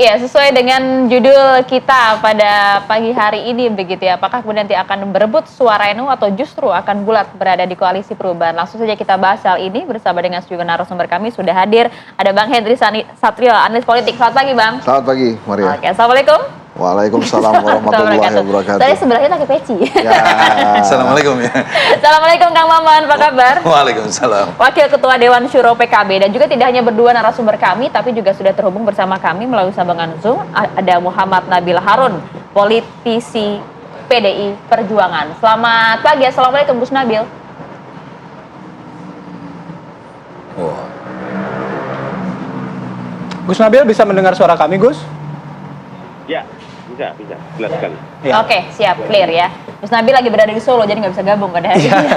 Iya, sesuai dengan judul kita pada pagi hari ini begitu ya. Apakah kemudian nanti akan berebut suara NU atau justru akan bulat berada di koalisi perubahan? Langsung saja kita bahas hal ini bersama dengan sejumlah narasumber kami sudah hadir. Ada Bang Henry Satrio, analis politik. Selamat pagi, Bang. Selamat pagi, Maria. Oke, Assalamualaikum. Waalaikumsalam warahmatullahi wabarakatuh. Tadi sebelahnya pakai peci. Ya. Assalamualaikum ya. Assalamualaikum Kang Maman, apa kabar? Waalaikumsalam. Wakil Ketua Dewan Syuro PKB dan juga tidak hanya berdua narasumber kami, tapi juga sudah terhubung bersama kami melalui sambungan Zoom. Ada Muhammad Nabil Harun, politisi PDI Perjuangan. Selamat pagi, Assalamualaikum Gus Nabil. Gus Nabil bisa mendengar suara kami, Gus? Ya, bisa, jelas sekali. Ya. Oke, siap, clear ya. Gus Nabil lagi berada di Solo, jadi nggak bisa gabung pada hari ini.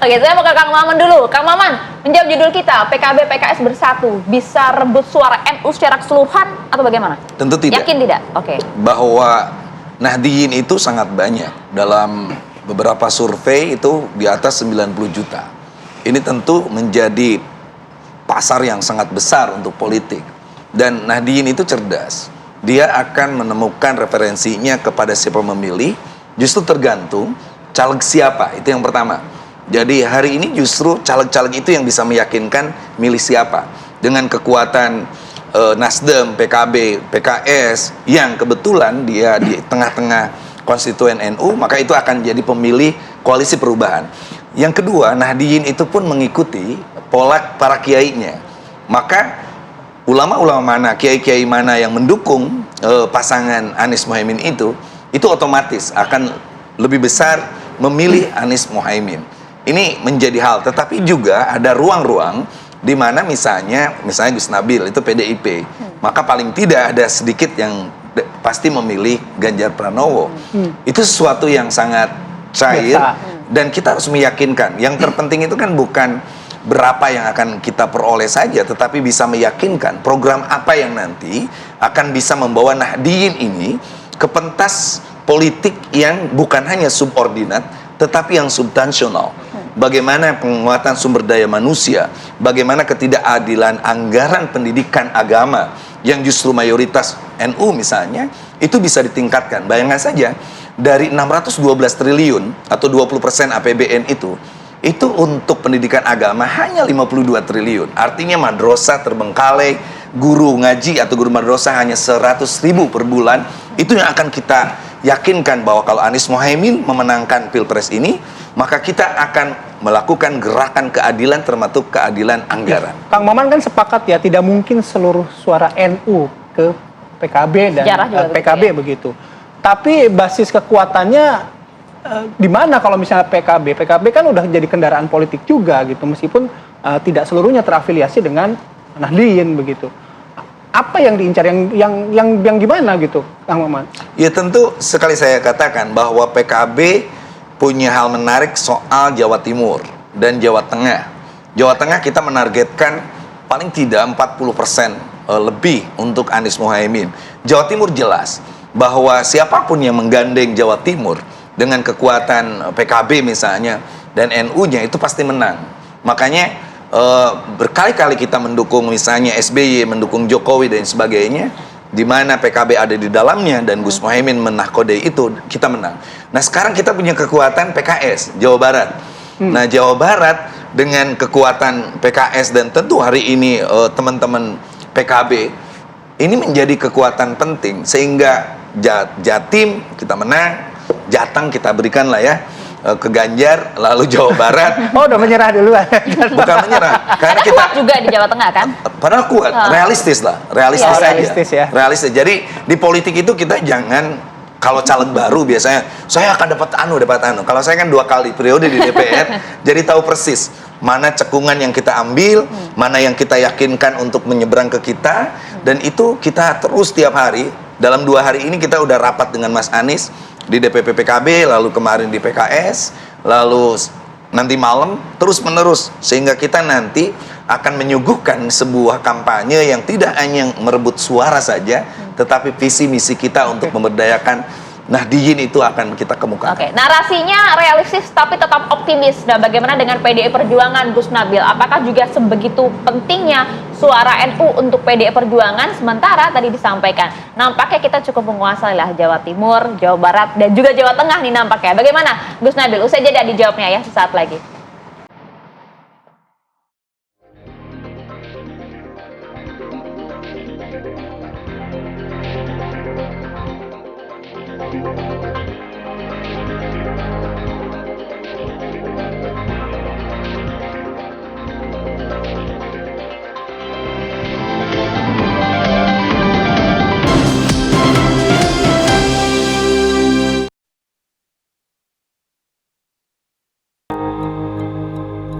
Oke, saya mau ke Kang Maman dulu. Kang Maman, menjawab judul kita, PKB PKS bersatu, bisa rebut suara NU secara keseluruhan atau bagaimana? Tentu tidak. Yakin tidak? Oke. Bahwa Nahdliyin itu sangat banyak. Dalam beberapa survei itu di atas 90 juta. Ini tentu menjadi pasar yang sangat besar untuk politik. Dan Nahdliyin itu cerdas. Dia akan menemukan referensinya kepada siapa memilih, justru tergantung caleg siapa, itu yang pertama. Jadi hari ini justru caleg-caleg itu yang bisa meyakinkan milih siapa. Dengan kekuatan Nasdem, PKB, PKS, yang kebetulan dia di tengah-tengah konstituen NU, maka itu akan jadi pemilih koalisi perubahan. Yang kedua, Nahdliyin itu pun mengikuti pola para kiainya. Maka ulama-ulama mana, kiai-kiai mana yang mendukung pasangan Anies Mohaimin itu otomatis akan lebih besar memilih Anies Mohaimin. Ini menjadi hal, tetapi juga ada ruang-ruang di mana misalnya Gus Nabil itu PDIP, maka paling tidak ada sedikit yang pasti memilih Ganjar Pranowo. Itu sesuatu yang sangat cair dan kita harus meyakinkan. Yang terpenting itu kan bukan berapa yang akan kita peroleh saja, tetapi bisa meyakinkan program apa yang nanti akan bisa membawa Nahdliyin ini ke pentas politik yang bukan hanya subordinat, tetapi yang substansional. Bagaimana penguatan sumber daya manusia, bagaimana ketidakadilan anggaran pendidikan agama yang justru mayoritas NU misalnya, itu bisa ditingkatkan. Bayangkan saja, dari 612 triliun atau 20% APBN itu untuk pendidikan agama hanya 52 triliun. Artinya madrasah terbengkalai, guru ngaji atau guru madrasah hanya 100.000 per bulan. Itu yang akan kita yakinkan bahwa kalau Anies Mohaimin memenangkan Pilpres ini, maka kita akan melakukan gerakan keadilan termasuk keadilan anggaran. Kang Maman kan sepakat ya, tidak mungkin seluruh suara NU ke PKB dan PKB ya? Begitu. Tapi basis kekuatannya di mana kalau misalnya PKB? PKB kan udah jadi kendaraan politik juga gitu, meskipun tidak seluruhnya terafiliasi dengan Nahdliyin begitu. Apa yang diincar, yang gimana gitu, Kang Maman? Ya tentu sekali saya katakan bahwa PKB punya hal menarik soal Jawa Timur dan Jawa Tengah. Jawa Tengah kita menargetkan paling tidak 40% lebih untuk Anies Mohaimin. Jawa Timur jelas bahwa siapapun yang menggandeng Jawa Timur dengan kekuatan PKB misalnya dan NU-nya itu pasti menang. Makanya berkali-kali kita mendukung misalnya SBY, mendukung Jokowi dan sebagainya, di mana PKB ada di dalamnya dan Gus Mohaimin menahkodai itu, kita menang. Nah sekarang kita punya kekuatan PKS Jawa Barat. Nah Jawa Barat dengan kekuatan PKS dan tentu hari ini teman-teman PKB ini menjadi kekuatan penting sehingga Jatim kita menang, Jateng kita berikan lah ya ke Ganjar, lalu Jawa Barat. Oh, udah menyerah duluan. Bukan menyerah, karena kita kuat juga di Jawa Tengah kan? Padahal kuat, realistis lah, realistis Ya, aja. realistis ya. Realistis. Jadi di politik itu kita jangan, kalau caleg baru biasanya saya akan dapat anu. Kalau saya kan 2 kali periode di DPR, jadi tahu persis mana cekungan yang kita ambil, mana yang kita yakinkan untuk menyeberang ke kita, dan itu kita terus tiap hari. Dalam 2 hari ini kita udah rapat dengan Mas Anies di DPP PKB, lalu kemarin di PKS, lalu nanti malam terus menerus, sehingga kita nanti akan menyuguhkan sebuah kampanye yang tidak hanya merebut suara saja, tetapi visi misi kita untuk memberdayakan Nahdiyin itu akan kita kemukakan. Oke, narasinya realistis tapi tetap optimis. Nah, bagaimana dengan PDI Perjuangan, Gus Nabil? Apakah juga sebegitu pentingnya suara NU untuk PDI Perjuangan? Sementara tadi disampaikan, nampaknya kita cukup menguasai lah Jawa Timur, Jawa Barat, dan juga Jawa Tengah nih nampaknya. Bagaimana, Gus Nabil? Usai jeda dijawabnya ya sesaat lagi.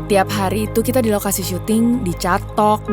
Tiap hari itu kita di lokasi syuting, dicatok,